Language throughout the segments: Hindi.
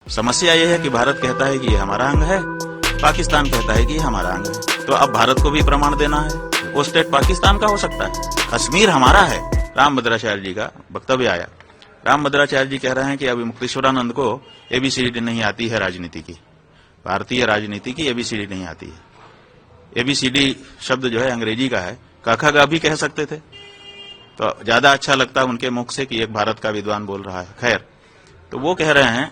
समस्या ये है कि भारत कहता है कि ये हमारा अंग है, पाकिस्तान कहता है कि ये हमारा अंग है। तो अब भारत को भी प्रमाण देना है, वो स्टेट पाकिस्तान का हो सकता है। कश्मीर हमारा है। रामभद्राचार्य जी का वक्तव्य आया। रामभद्राचार्य जी कह रहे हैं कि अभी मुक्तेश्वरानंद को एबीसीडी नहीं आती है राजनीति की, भारतीय राजनीति की एबीसीडी नहीं आती है। एबीसीडी शब्द जो है अंग्रेजी का है, काखा भी कह सकते थे तो ज्यादा अच्छा लगता उनके मुख से कि एक भारत का विद्वान बोल रहा है। खैर, तो वो कह रहे हैं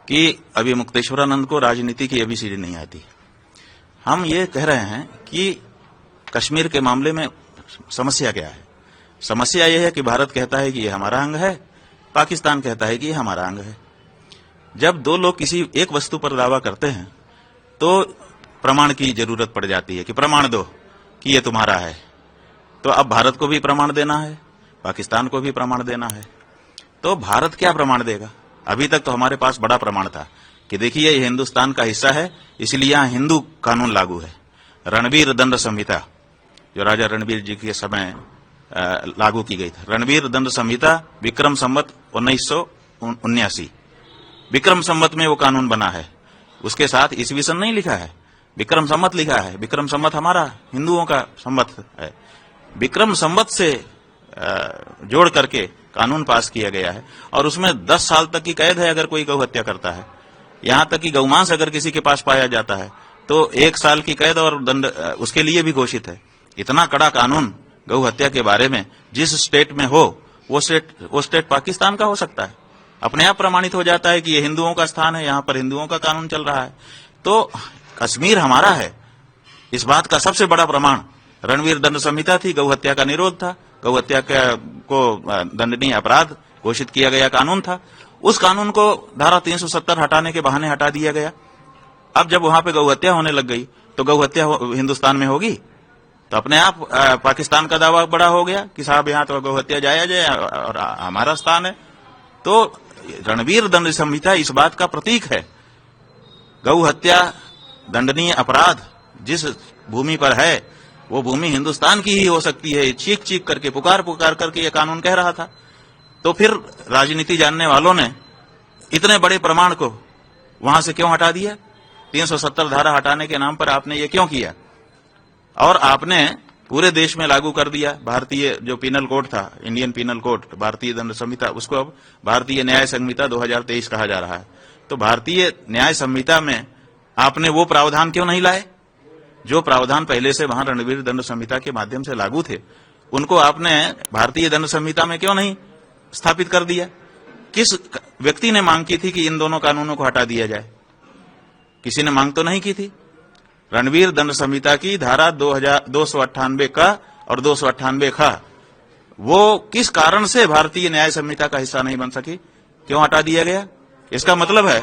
कि अभी मुक्तेश्वरानंद को राजनीति की एबीसीडी नहीं आती। हम ये कह रहे हैं कि कश्मीर के मामले में समस्या क्या है। समस्या यह है कि भारत कहता है कि ये हमारा अंग है, पाकिस्तान कहता है कि ये हमारा अंग है। जब दो लोग किसी एक वस्तु पर दावा करते हैं तो प्रमाण की जरूरत पड़ जाती है कि प्रमाण दो कि ये तुम्हारा है। तो अब भारत को भी प्रमाण देना है, पाकिस्तान को भी प्रमाण देना है। तो भारत क्या प्रमाण देगा? अभी तक तो हमारे पास बड़ा प्रमाण था कि देखिए ये हिंदुस्तान का हिस्सा है, इसलिए यहां हिंदू कानून लागू है। रणवीर दंड संहिता जो राजा रणवीर जी के समय लागू की गई थी, रणवीर दंड संहिता विक्रम संवत 1979 विक्रम संवत में वो कानून बना है। उसके साथ ईस्वी सन नहीं लिखा है, विक्रम संवत लिखा है। विक्रम संवत हमारा हिंदुओं का संवत है। विक्रम संवत से जोड़ करके कानून पास किया गया है और उसमें 10 साल तक की कैद है अगर कोई गौ हत्या करता है। यहां तक कि गौमांस अगर किसी के पास पाया जाता है तो 1 साल की कैद और दंड उसके लिए भी घोषित है। इतना कड़ा कानून गौ हत्या के बारे में जिस स्टेट में हो वो स्टेट पाकिस्तान का हो सकता है। अपने आप प्रमाणित हो जाता है कि ये हिंदुओं का स्थान है, यहां पर हिंदुओं का कानून चल रहा है। तो कश्मीर हमारा है, इस बात का सबसे बड़ा प्रमाण रणवीर दंड संहिता थी। गौ हत्या का निरोध था, गौ हत्या को दंडनीय अपराध घोषित किया गया कानून था। उस कानून को धारा 370 हटाने के बहाने हटा दिया गया। अब जब वहां पे गौ हत्या होने लग गई तो गौ हत्या हिंदुस्तान में होगी तो अपने आप पाकिस्तान का दावा बड़ा हो गया कि साहब यहां तो गौ हत्या जाया जाए और हमारा स्थान है। तो रणवीर दंड संहिता इस बात का प्रतीक है। गौ हत्या दंडनीय अपराध जिस भूमि पर है वो भूमि हिंदुस्तान की ही हो सकती है। चीख चीख करके पुकार करके ये कानून कह रहा था। तो फिर राजनीति जानने वालों ने इतने बड़े प्रमाण को वहां से क्यों हटा दिया? 370 धारा हटाने के नाम पर आपने ये क्यों किया? और आपने पूरे देश में लागू कर दिया भारतीय जो पिनल कोड था, इंडियन पिनल कोड, भारतीय दंड संहिता, उसको अब भारतीय न्याय संहिता 2023 कहा जा रहा है। तो भारतीय न्याय संहिता में आपने वो प्रावधान क्यों नहीं लाए जो प्रावधान पहले से वहां रणवीर दंड संहिता के माध्यम से लागू थे? उनको आपने भारतीय दंड संहिता में क्यों नहीं स्थापित कर दिया? किस व्यक्ति ने मांग की थी कि इन दोनों कानूनों को हटा दिया जाए? किसी ने मांग तो नहीं की थी। रणवीर दंड संहिता की धारा 298 का और 298 का वो किस कारण से भारतीय न्याय संहिता का हिस्सा नहीं बन सकी? क्यों हटा दिया गया? इसका मतलब है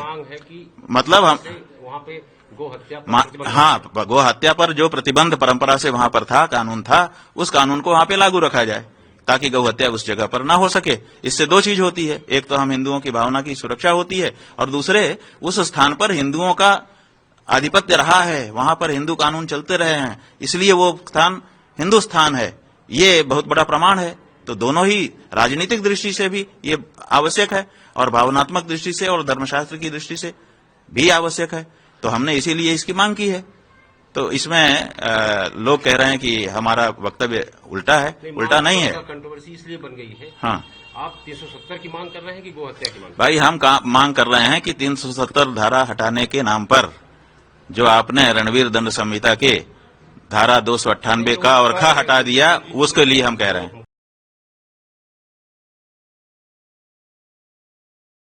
मतलब हम वहां पे गो हत्या पर जो प्रतिबंध परंपरा से वहां पर था, कानून था, उस कानून को वहां पे लागू रखा जाए ताकि गौ हत्या उस जगह पर ना हो सके। इससे दो चीज होती है, एक तो हम हिंदुओं की भावना की सुरक्षा होती है और दूसरे उस स्थान पर हिंदुओं का आधिपत्य रहा है, वहां पर हिंदू कानून चलते रहे हैं, इसलिए वो स्थान हिंदुस्तान है। ये बहुत बड़ा प्रमाण है। तो दोनों ही राजनीतिक दृष्टि से भी ये आवश्यक है और भावनात्मक दृष्टि से और धर्मशास्त्र की दृष्टि से भी आवश्यक है। तो हमने इसीलिए इसकी मांग की है। तो इसमें लोग कह रहे हैं कि हमारा वक्तव्य उल्टा है। उल्टा नहीं है, कंट्रोवर्सी इसलिए बन गई है। हाँ, आप 370 की मांग कर रहे हैं कि गो हत्या की मांग? भाई हम मांग कर रहे हैं कि 370 धारा हटाने के नाम पर जो आपने रणवीर दंड संहिता के धारा 298 का और खा हटा दिया, उसके लिए हम कह रहे हैं।